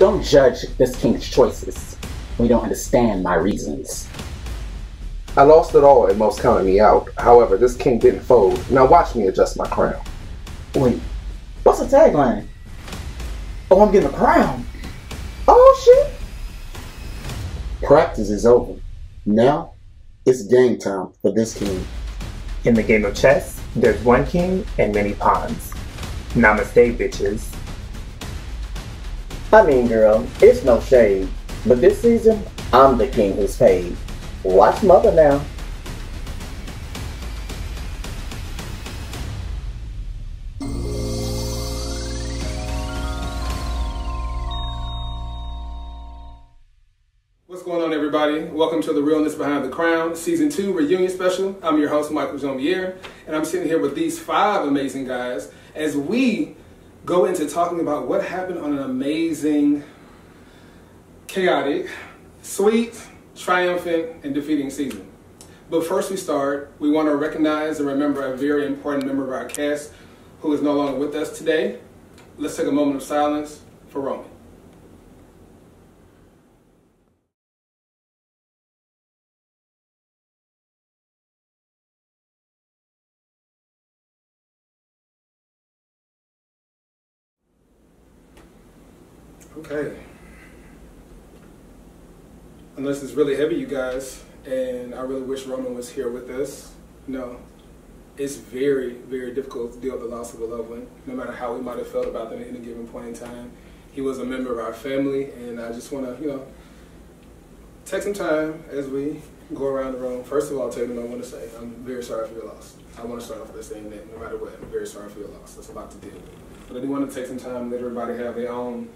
Don't judge this king's choices when you don't understand my reasons. I lost it all and most counted me out. However, this king didn't fold. Now watch me adjust my crown. Wait, what's the tagline? Oh, I'm getting a crown. Oh, shit. Practice is over. Now, it's game time for this king. In the game of chess, there's one king and many pawns. Namaste, bitches. I mean, girl, it's no shade, but this season, I'm the king who's paid. Watch mother now. What's going on, everybody? Welcome to the Realness Behind the Crown, Season 2 Reunion Special. I'm your host, Michael Jean-Pierre, and I'm sitting here with these 5 amazing guys as we go into talking about what happened on an amazing, chaotic, sweet, triumphant, and defeating season. But first we want to recognize and remember a very important member of our cast who is no longer with us today. Let's take a moment of silence for Roman. Okay. Unless it's really heavy, you guys, and I really wish Roman was here with us. No, it's very, very difficult to deal with the loss of a loved one, no matter how we might have felt about them at any given point in time. He was a member of our family, and I just want to, take some time as we go around the room. First of all, I'll tell you what I want to say. I'm very sorry for your loss. I want to start off by saying that no matter what, I'm very sorry for your loss. That's a lot to deal with. But I do want to take some time, let everybody have their own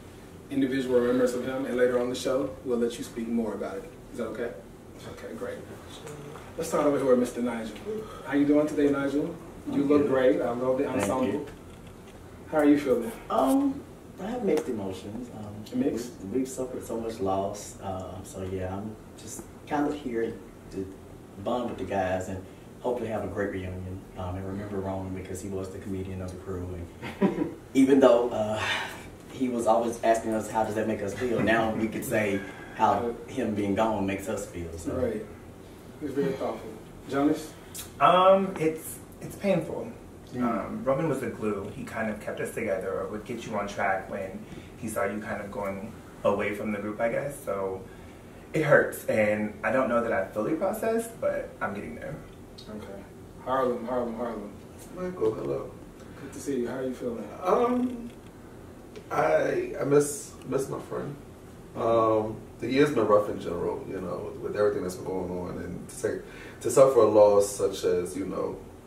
individual remembrance of him, and later on the show, we'll let you speak more about it. Is that okay? Okay, great. Let's start over here with Mr. Nigel. How you doing today, Nigel? You look great. I love the ensemble. How are you feeling? I have mixed emotions. Mixed? We've suffered so much loss, so yeah, I'm just kind of here to bond with the guys and hopefully have a great reunion. And remember Roman because he was the comedian of the crew, and even though he was always asking us, how does that make us feel? Now we could say how him being gone makes us feel. So. Right. It's very thoughtful. Jonas? It's painful. Roman was the glue. He kind of kept us together, or would get you on track when he saw you kind of going away from the group, I guess. So it hurts, and I don't know that I fully processed, but I'm getting there. Okay. Harlem. Michael, hello. Good to see you. How are you feeling? I miss my friend. The year's been rough in general, with everything that's been going on, and to suffer a loss such as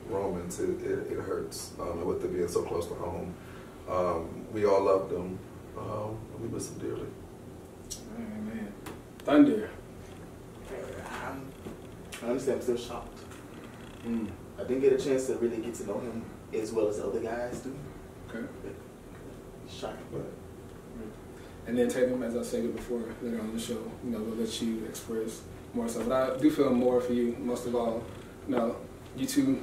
Roman's, it hurts. And with it being so close to home, we all loved him. We miss him dearly. Man. Thunder. Honestly, I'm still shocked. I didn't get a chance to really get to know him as well as the other guys do. Okay. Shocking. And then Tatum, as I said before, later on the show, we'll let you express more stuff. But I do feel more for you, most of all. You two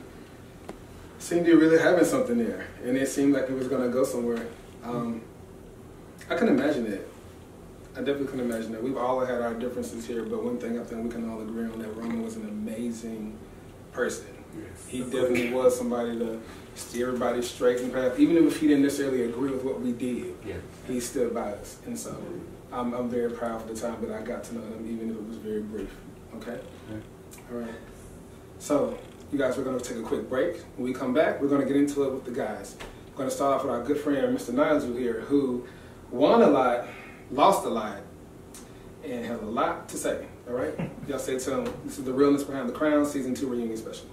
seemed to be really having something there, and it seemed like it was going to go somewhere. I can imagine it. I definitely can imagine that. We've all had our differences here, but one thing I think we can all agree on, that Roman was an amazing person. Yes. He definitely was somebody to steer everybody straight in the path, even if he didn't necessarily agree with what we did. Yeah. He stood by us, and so I'm very proud for the time that I got to know him, even if it was very brief. Okay? Yeah. All right. So, you guys, we're going to take a quick break. When we come back, we're going to get into it with the guys. We're going to start off with our good friend, Mr. Nigel here, who won a lot, lost a lot, and has a lot to say. All right? Y'all stay tuned. This is the Realness Behind the Crown, Season 2 Reunion Special.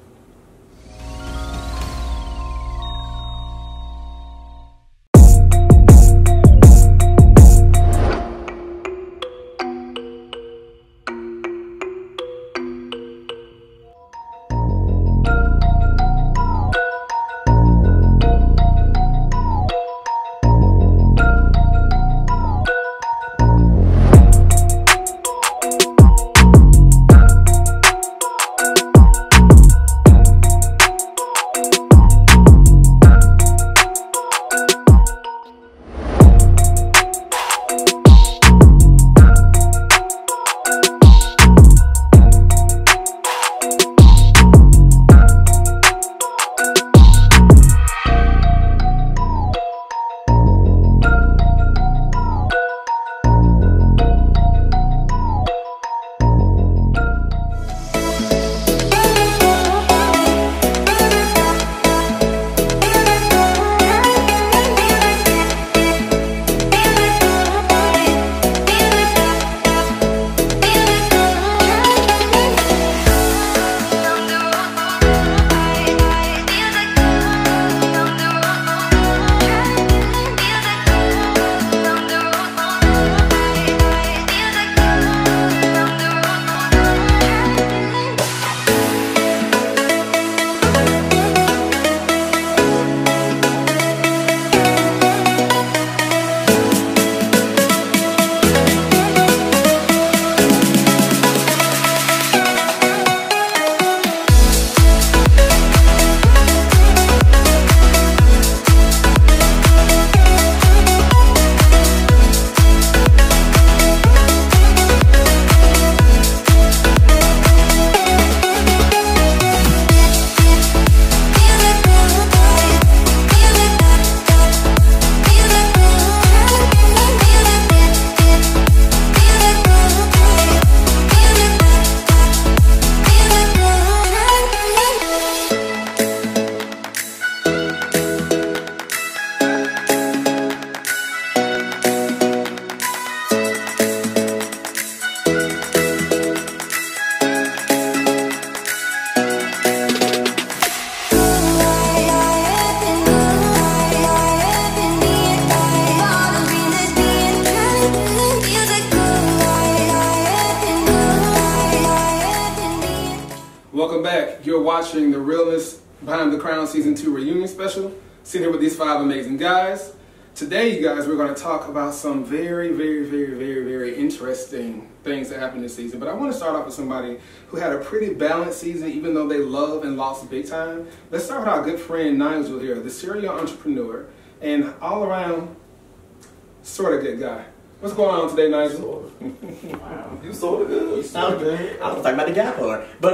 back. You're watching the Realness Behind the Crown Season 2 reunion special. Sitting here with these 5 amazing guys. Today, you guys, we're going to talk about some very, very, very, very, very interesting things that happened this season. But I want to start off with somebody who had a pretty balanced season, even though they loved and lost big time. Let's start with our good friend Nigel here, the serial entrepreneur and all around sort of good guy. What's going on today, Nigel? Wow. You sort of good. You sound good. I was talking about the guy part, but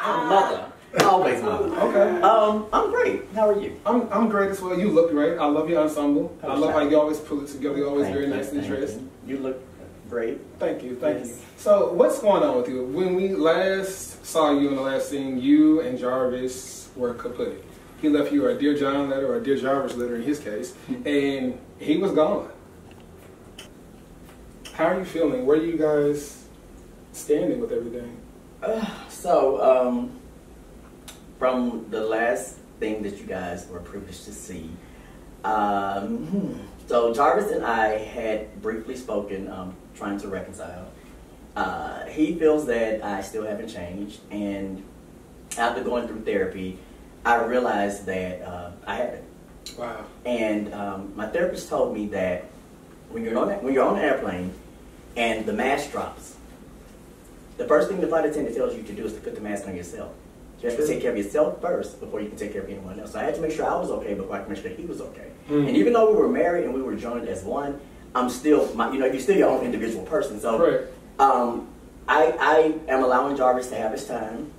mother. Always mother. Okay. I'm great. How are you? I'm great as well. You look great. I love your ensemble. I love how you always pull it together. You're always very nicely dressed. You look great. Thank you. Thank you. So what's going on with you? When we last saw you in the last scene, you and Jarvis were kaput. He left you a Dear John letter or a Dear Jarvis letter in his case, and he was gone. How are you feeling? Where are you guys standing with everything? From the last thing that you guys were privileged to see, so Jarvis and I had briefly spoken, trying to reconcile. He feels that I still haven't changed, and after going through therapy, I realized that I haven't. Wow. And my therapist told me that when you're on an airplane and the mask drops, the first thing the flight attendant tells you to do is to put the mask on yourself. You have to take care of yourself first before you can take care of anyone else. So I had to make sure I was okay before I could make sure he was okay. Mm. And even though we were married and we were joined as one, I'm still, you're still your own individual person. So right. I am allowing Jarvis to have his time.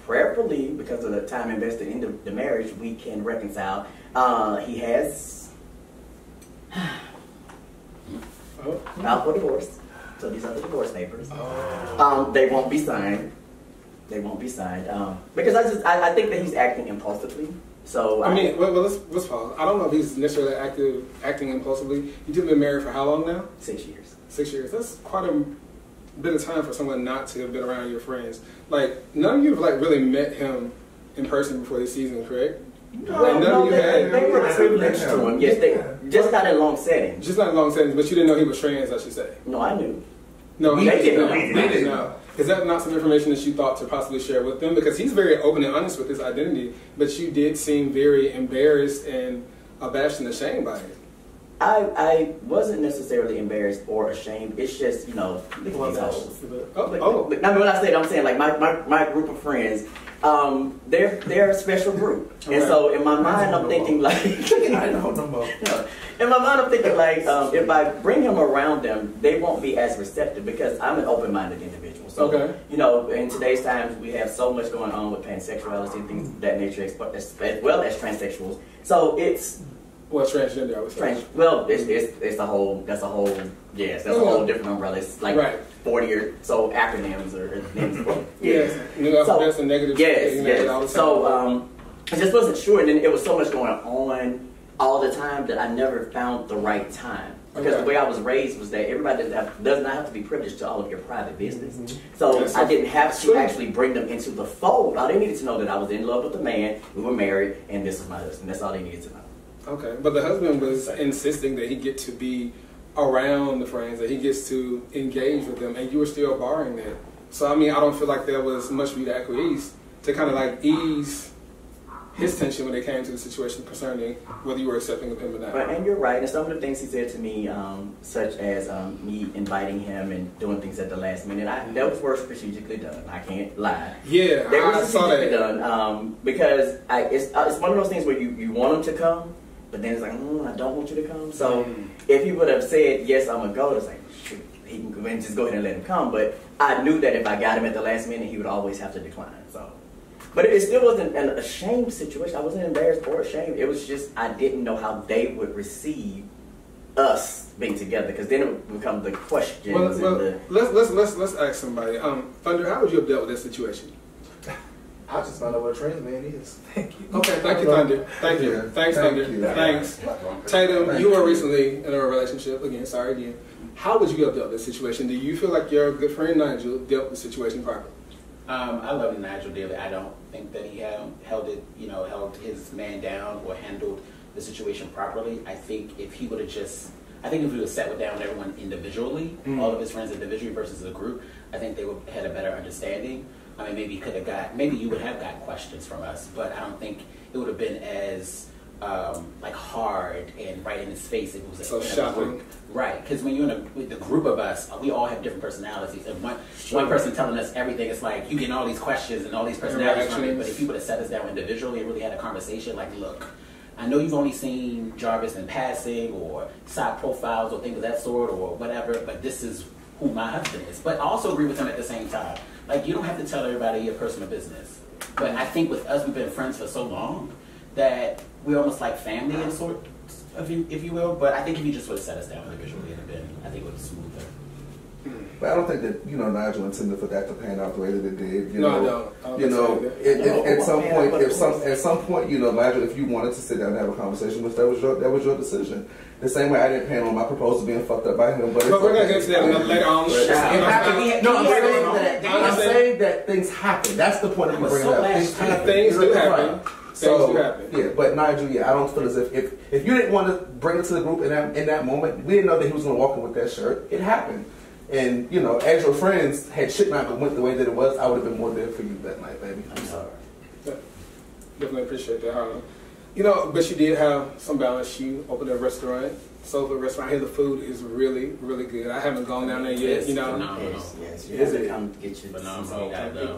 Prayerfully, because of the time invested in the marriage, we can reconcile. He has filed for divorce. So these are the divorce papers. Oh. They won't be signed. They won't be signed because I think that he's acting impulsively. So I mean, well, let's pause. I don't know if he's necessarily acting impulsively. You two have been married for how long now? 6 years. 6 years. That's quite a bit of time for someone not to have been around your friends. Like none of you have really met him in person before this season, correct? No, they were privileged to him. Yes, they just not in long settings. Just not in long settings, but you didn't know he was trans, I should say. No, I knew. No, he didn't know. He didn't know. Is that not some information that you thought to possibly share with them? Because he's very open and honest with his identity, but you did seem very embarrassed and abashed and ashamed by it. I wasn't necessarily embarrassed or ashamed. It's just, look at these hoes. I mean, when I say it, I'm saying like my group of friends, they're a special group. Okay. And so in my mind, I'm thinking like, I don't know more. In my mind, I'm thinking like, if I bring him around them, they won't be as receptive because I'm an open-minded individual. So, in today's times, we have so much going on with pansexuality and things of that nature, as well as transsexuals. So it's transgender, I would say. It's a whole different umbrella. It's like 40 or so acronyms or names. Yes. That's a negative. Yes. So I just wasn't sure, and then it was so much going on all the time that I never found the right time. Because the way I was raised was that everybody does not have to be privileged to all of your private business. Mm-hmm. So I didn't have to actually bring them into the fold. All they needed to know that I was in love with a man, we were married, and this was my husband. That's all they needed to know. Okay, but the husband was insisting that he get to be around the friends, that he gets to engage with them, and you were still barring that. So I mean, I don't feel like there was much for you to acquiesce to kind of like ease his tension when it came to the situation concerning whether you were accepting of him or not. Right, and you're right. And some of the things he said to me, such as me inviting him and doing things at the last minute, that were strategically done. I can't lie. Yeah, they were strategically done because it's one of those things where you want him to come, but then it's like, I don't want you to come. So if he would have said, yes, I'm going to go, it's like, shoot, he can just go ahead and let him come. But I knew that if I got him at the last minute, he would always have to decline. So, but it still wasn't an ashamed situation. I wasn't embarrassed or ashamed. It was just I didn't know how they would receive us being together, because then it would become the questions. Let's ask somebody. Thunder, how would you have dealt with that situation? I just found out what a trans man is. Thank you. Okay, thank you, Thunder. Thank you. Thanks, Thunder. Thanks. Tatum, you were recently in a relationship. Again. How would you have dealt with this situation? Do you feel like your good friend Nigel dealt with the situation properly? I love Nigel dearly. I don't think that he held his man down or handled the situation properly. I think if he would have sat down with everyone individually, all of his friends individually versus as a group, I think they would have had a better understanding. I mean, maybe you would have got questions from us, but I don't think it would have been as like hard and right in his face if it was so a shocking. group. Right, because when you're with the group of us, we all have different personalities. And one person telling us everything, it's like you getting all these questions and all these personalities from it. But if you would have set us down individually and really had a conversation, like, look, I know you've only seen Jarvis in passing or side profiles or things of that sort or whatever, but this is who my husband is. But I also agree with him at the same time. Like, you don't have to tell everybody your personal business. But I think with us, we've been friends for so long that we're almost like family in sort, if you will. But I think if you just would have set us down individually, I think it would be smoother. But I don't think that Nigel intended for that to pan out the way that it did. No, I don't. At some point, Nigel, if you wanted to sit down and have a conversation with, that was your decision. The same way I didn't pan on my proposal being fucked up by him. But we're gonna get to that later on. I'm saying that things happen. That's the point of bringing it up. Things do happen. So yeah, but Nigel, I don't feel as if you didn't want to bring it to the group in that moment, we didn't know that he was going to walk in with that shirt. It happened, and as your friends, had shit not went the way that it was, I would have been more there for you that night, baby. I'm sorry. Definitely appreciate that, Harlan. But you did have some balance. You opened a restaurant, sofa restaurant. I hear the food is really, really good. I haven't gone down there yet. Yes. You have to come get your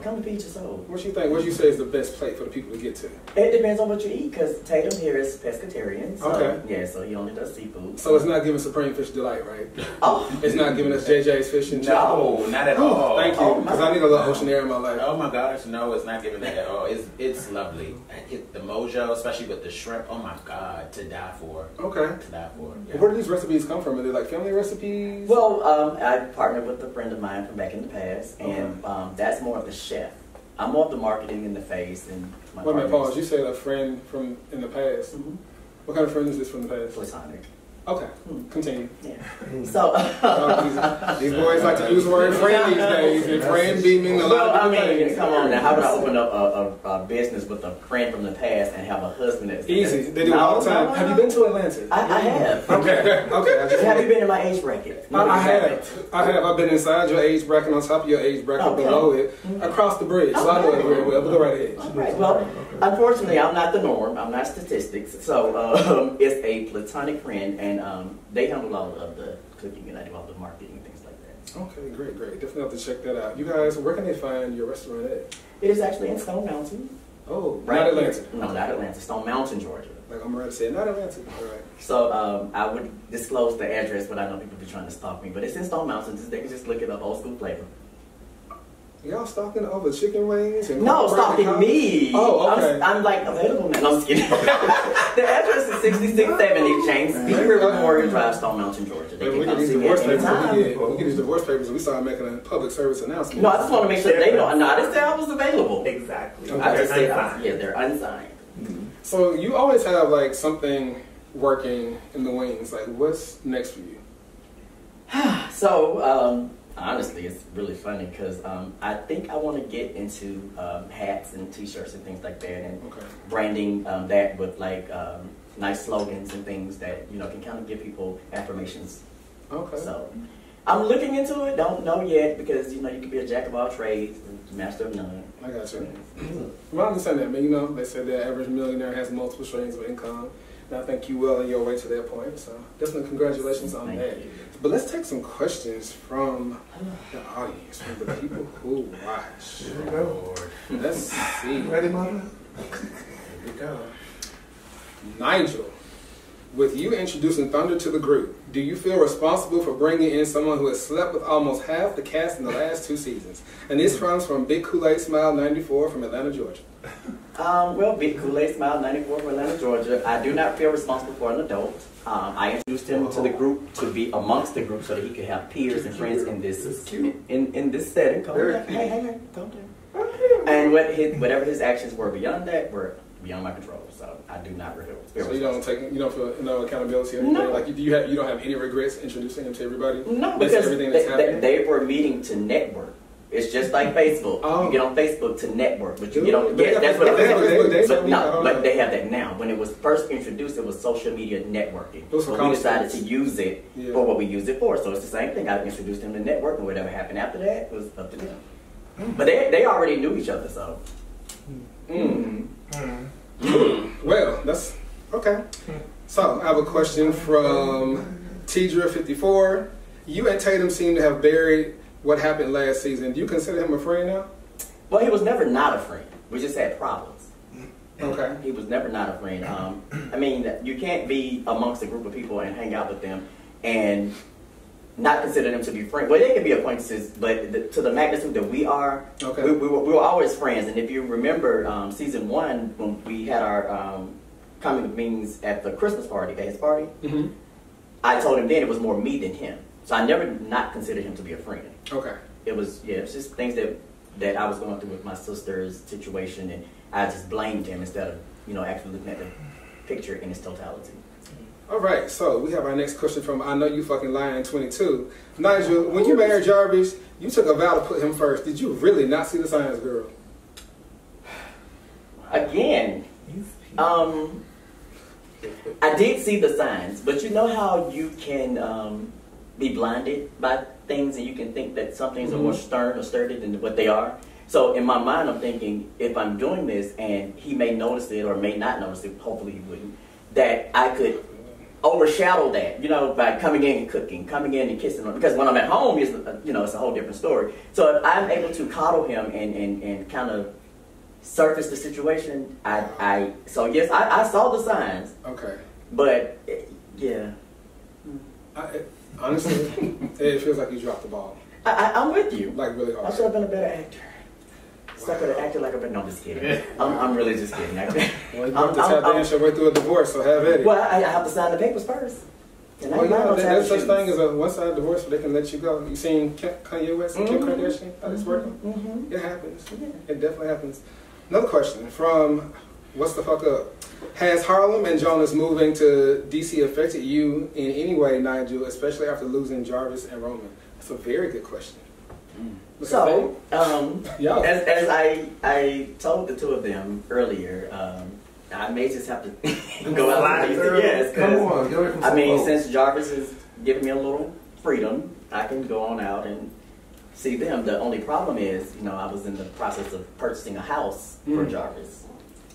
come to feed your soul. What you think? What you say is the best plate for the people to get to? It depends on what you eat, because Tatum here is pescatarian. So, okay. Yeah, so he only does seafood. So it's not giving Supreme Fish Delight, right? Oh. It's not giving us JJ's Fish and Chips? No, not at all. Thank you, because I need a little ocean air in my life. Oh my gosh, no, it's not giving that at all. It's lovely. The mojo, especially with the shrimp, oh my god, to die for. Okay. To die for. Yeah. Where do these recipes come from? Are they like family recipes? Well, I partnered with a friend of mine from back in the past, and that's more of the chef. I'm more of the marketing in the face. And wait a minute, pause. You said a friend from in the past. Mm-hmm. What kind of friend is this from the past? Platonic. Okay, continue. Yeah. So these boys like to use the word friend these days, and friend be meaning a lot of things. Come on now, how would I open up a business with a friend from the past and have a husband that's easy? They do it all the time. Have you been to Atlanta? I have. Okay. Have you been in my age bracket? I have. I've been inside your age bracket, on top of your age bracket, below it, across the bridge. So I know it very well. But go right ahead. All right. Well, unfortunately, I'm not the norm. I'm not statistics. So it's a platonic friend, and they handle all of the cooking, and I do all the marketing and things like that. Okay, great. Definitely have to check that out. You guys, where can they find your restaurant at? It is actually in Stone Mountain. Oh, right. Not Atlanta. No, not Atlanta. Stone Mountain, Georgia. Like I'm ready to say, not Atlanta. All right. So I would disclose the address, but I know people be trying to stalk me. But it's in Stone Mountain. They can just look it up. Old school flavor. Y'all stalking over chicken wings? And no, stalking me. Oh, okay. I'm like available now. No, I'm just kidding. The address is 6670 James B. River Memorial Drive, Stone Mountain, Georgia. They we can get these see divorce me papers. anytime. We get these divorce papers, and we start making a public service announcement. No, I just want to make sure they know. No, I didn't say I was available. Exactly. Okay. I just said, they're unsigned. Mm-hmm. So you always have like something working in the wings. Like, what's next for you? So, honestly, it's really funny because I think I want to get into hats and T-shirts and things like that, and branding that with like nice slogans and things that can kind of give people affirmations. Okay. So I'm looking into it. Don't know yet because you can be a jack of all trades, and master of none. I got you. Well, I understand that, man. They said the average millionaire has multiple streams of income. And I think you well on your way to that point. So definitely congratulations on that. But let's take some questions from the audience, from the people who watch. Here we go. Let's see. Ready, mother? Here we go. Nigel, with you introducing Thunder to the group, do you feel responsible for bringing in someone who has slept with almost half the cast in the last 2 seasons? And this comes from Big Kool-Aid Smile 94 from Atlanta, Georgia. Well, Big Kool-Aid Smile 94 from Atlanta, Georgia. I do not feel responsible for an adult. I introduced him to the group to be amongst the group so that he could have peers and friends in this in this setting. Calm down. Hey, calm down. And whatever his actions were beyond that were beyond my control. So I do not feel. So you don't feel no accountability or anything? No. Like you don't have any regrets introducing him to everybody? No, because they were meeting to network. It's just like Facebook. You get on Facebook to network, but you get on. Yeah, that's what but they have that now. When it was first introduced, it was social media networking. So we decided to use it for what we use it for. So it's the same thing. I introduced them to network, and whatever happened after that was up to them. But they already knew each other, so. Well, that's okay. So I have a question from Tidra54. You and Tatum seem to have buried what happened last season. Do you consider him a friend now? Well, he was never not a friend. We just had problems. Okay. He was never not a friend. I mean, you can't be amongst a group of people and hang out with them and not consider them to be friends. Well, they can be acquaintances, but to the magnitude that we are, okay. we were always friends. And if you remember season 1, when we had our coming meetings at the Christmas party, at his party, I told him then it was more me than him. So I never not considered him to be a friend. Okay. It was just things that I was going through with my sister's situation, and I just blamed him instead of actually looking at the picture in its totality. All right, so we have our next question from I Know You Fucking Lying 22. Nigel, when you married Jarvis, you took a vow to put him first. Did you really not see the signs, girl? Again, I did see the signs, but you know how you can be blinded by things, and you can think that some things are more stern or sturdy than what they are. So in my mind, I'm thinking, if I'm doing this and he may notice it or may not notice it, hopefully he wouldn't, that I could overshadow that, by coming in and cooking, coming in and kissing him. Because when I'm at home, it's a whole different story. So if I'm able to coddle him and kind of surface the situation, so yes, I saw the signs. Okay. But yeah. Honestly, it feels like you dropped the ball. I'm with you. Like really hard. I should have been a better actor. Stuck with an actor like a better. No, I'm just kidding. I'm really just kidding. Well, you have to tap dance your way through a divorce, so have at it. Well, I have to sign the papers first. Well, yeah, there's such thing as a one-sided divorce where they can let you go. You seen Kanye West and Kim Kardashian? How it's working? It happens. It definitely happens. Another question from What's the Fuck Up? Has Harlem and Jonas moving to DC affected you in any way, Nigel, especially after losing Jarvis and Roman? That's a very good question. So, as I told the two of them earlier, I may just have to go out and yes, come on, get away from I mean, since Jarvis is giving me a little freedom, I can go on out and see them. The only problem is, I was in the process of purchasing a house for Jarvis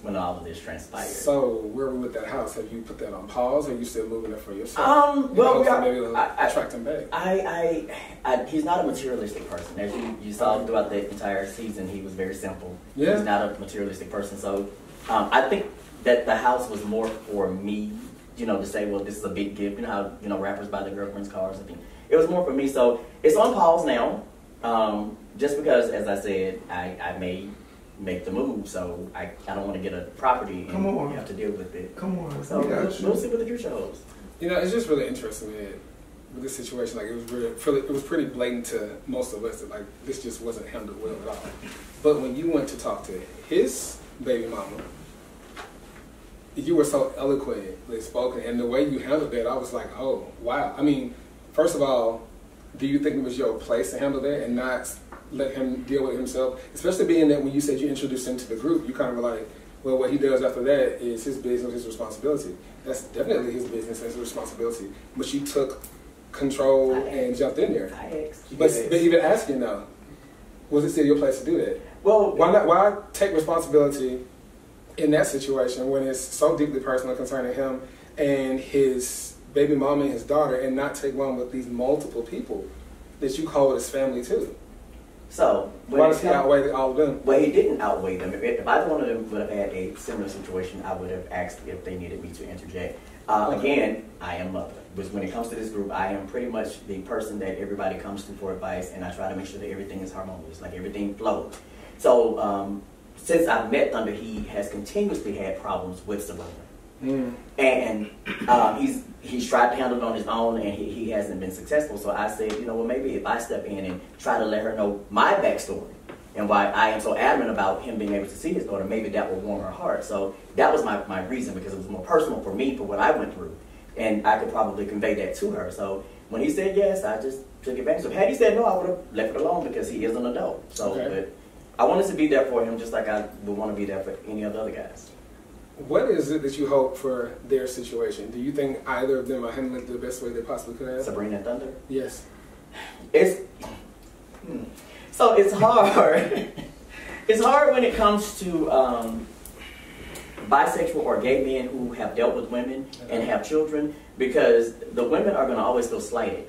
when all of this transpired. So, where are we with that house? Have you put that on pause, or are you still moving it for yourself? Well, maybe attract him back. He's not a materialistic person. As you saw throughout the entire season, he was very simple. Yeah. He's not a materialistic person. So, I think that the house was more for me, to say, well, this is a big gift. You know how, rappers buy their girlfriends cars and things. It was more for me. So, it's on pause now. Just because, as I said, I may make the move, so I don't want to get a property and you have to deal with it. Come on. So we'll see what the future holds. It's just really interesting, man, with this situation. Like, it was pretty blatant to most of us that, like, this just wasn't handled well at all. But when you went to talk to his baby mama, you were so eloquently spoken, and the way you handled that, I was like, oh, wow. I mean, first of all, do you think it was your place to handle that and not let him deal with it himself? Especially being that when you said you introduced him to the group, you kind of were like, well, what he does after that is his business, his responsibility. That's definitely his business and his responsibility. But you took control and jumped in there. But even asking now, was it still your place to do that? Well, why take responsibility in that situation when it's so deeply personal concerning him and his baby mama and his daughter, and not take one with these multiple people that you call his family too? So, why does he outweigh all of them? Well, he didn't outweigh them. If either one of them would have had a similar situation, I would have asked if they needed me to interject. Again, I am mother. But when it comes to this group, I am pretty much the person that everybody comes to for advice, and I try to make sure that everything is harmonious, like everything flows. So, since I've met Thunder, he has continuously had problems with Sabrina. And he's tried to handle it on his own, and he hasn't been successful. So I said, well, maybe if I step in and try to let her know my backstory and why I am so adamant about him being able to see his daughter, maybe that will warm her heart. So that was my reason, because it was more personal for me, for what I went through, and I could probably convey that to her. So when he said yes, I just took advantage of it. Had he said no, I would have left it alone, because he is an adult. So, but I wanted to be there for him, just like I would want to be there for any of the other guys. What is it that you hope for their situation? Do you think either of them are handling it the best way they possibly could have? Sabrina and Thunder? Yes. So it's hard. It's hard when it comes to bisexual or gay men who have dealt with women and have children, because the women are going to always feel slighted.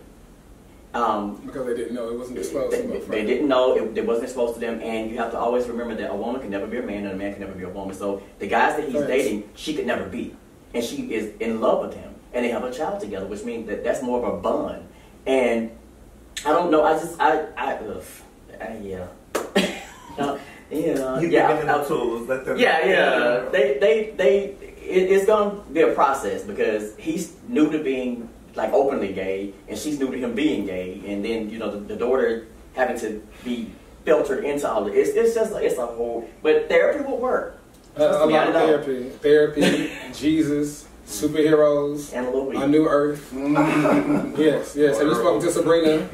Because they didn't know, it wasn't exposed to them. They didn't know, it wasn't exposed to them, and you have to always remember that a woman can never be a man and a man can never be a woman. So the guys that he's dating, she could never be. And she is in love with him. And they have a child together, which means that that's more of a bond. And I don't know, yeah. You give them tools, let them. It's going to be a process because he's new to being like openly gay, and she's new to him being gay, and then the daughter having to be filtered into all of it. It's just it's a whole. But therapy will work. A lot of therapy, Jesus, superheroes, and a new earth. Yes. Have you spoken to Sabrina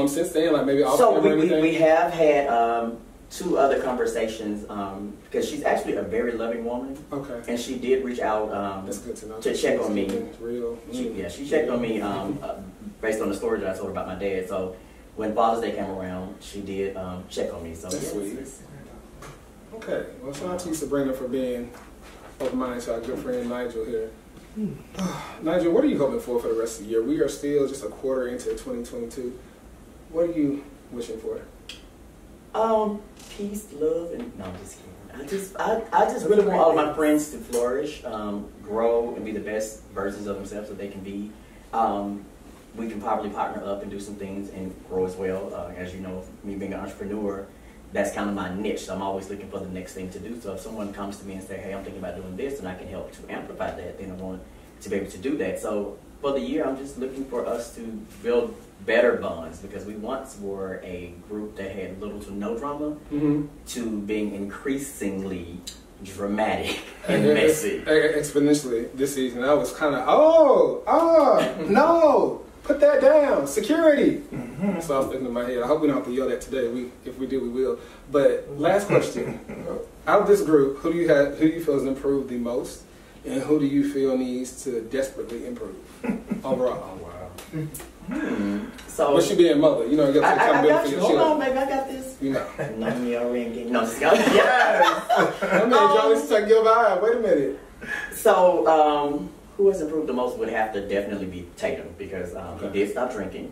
since then? Like maybe off so or anything? we have had 2 other conversations because she's actually a very loving woman. Okay. And she did reach out That's good to know. to check on me. Real. She checked on me based on the story that I told her about my dad. So when Father's Day came around, she did check on me. So that's sweet. Okay. Well, shout out to you, Sabrina, for being open-minded to our good friend Nigel here. Nigel, what are you hoping for the rest of the year? We are still just a quarter into 2022. What are you wishing for? Peace, love, and no, I'm just kidding. I just really want all of my friends to flourish, grow, and be the best versions of themselves that they can be. We can probably partner up and do some things and grow as well. As you know, me being an entrepreneur, that's kind of my niche. So I'm always looking for the next thing to do. So if someone comes to me and say, hey, I'm thinking about doing this, and I can help to amplify that, then I want to be able to do that. So for the year, I'm just looking for us to build better bonds, because we once were a group that had little to no drama to being increasingly dramatic and messy. Exponentially this season, I was kind of, no, put that down, security. So I was thinking in my head, I hope we don't have to yell that today. If we do, we will. But last question, out of this group, who do you feel has improved the most, and who do you feel needs to desperately improve overall? Oh, wow. So, but she being mother, you know, you got I got you. Hold on, baby, I got this. You know. No, me already. No, just go. Yes. I mean, Johnny's check your vibe. Wait a minute. So, who has improved the most would have to definitely be Tatum, because he did stop drinking.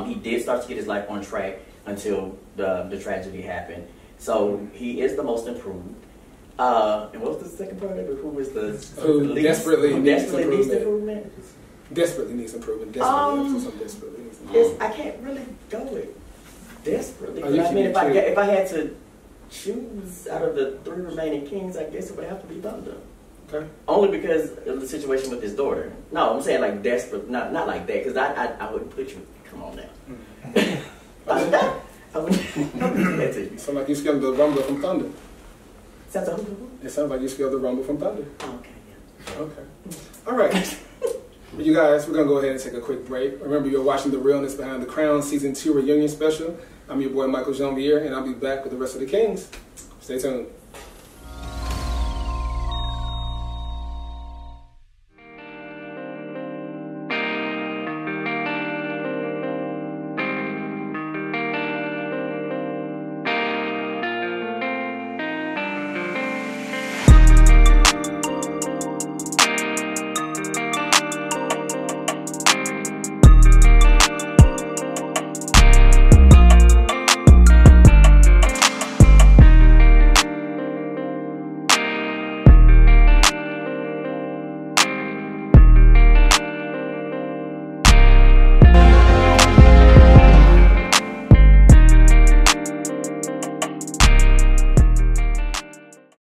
He did start to get his life on track until the tragedy happened. So he is the most improved. And what was the second part of it? Who was who desperately needs improvement? Desperately needs improvement. Desperately needs improvement. I can't really go with desperately. But I mean, if I had to choose out of the 3 remaining kings, I guess it would have to be Thunder. Okay. Only because of the situation with his daughter. No, I'm saying like desperate, not like that, because I wouldn't put you. Come on now. I wouldn't do that to you. Sounds like you scared the rumble from Thunder. It sounds like you scared the rumble from Thunder. Okay. Yeah. Okay. All right. You guys, we're going to go ahead and take a quick break. Remember, you're watching the Realness Behind the Crown Season 2 Reunion Special. I'm your boy, Michael Jean-Vier, and I'll be back with the rest of the Kings. Stay tuned.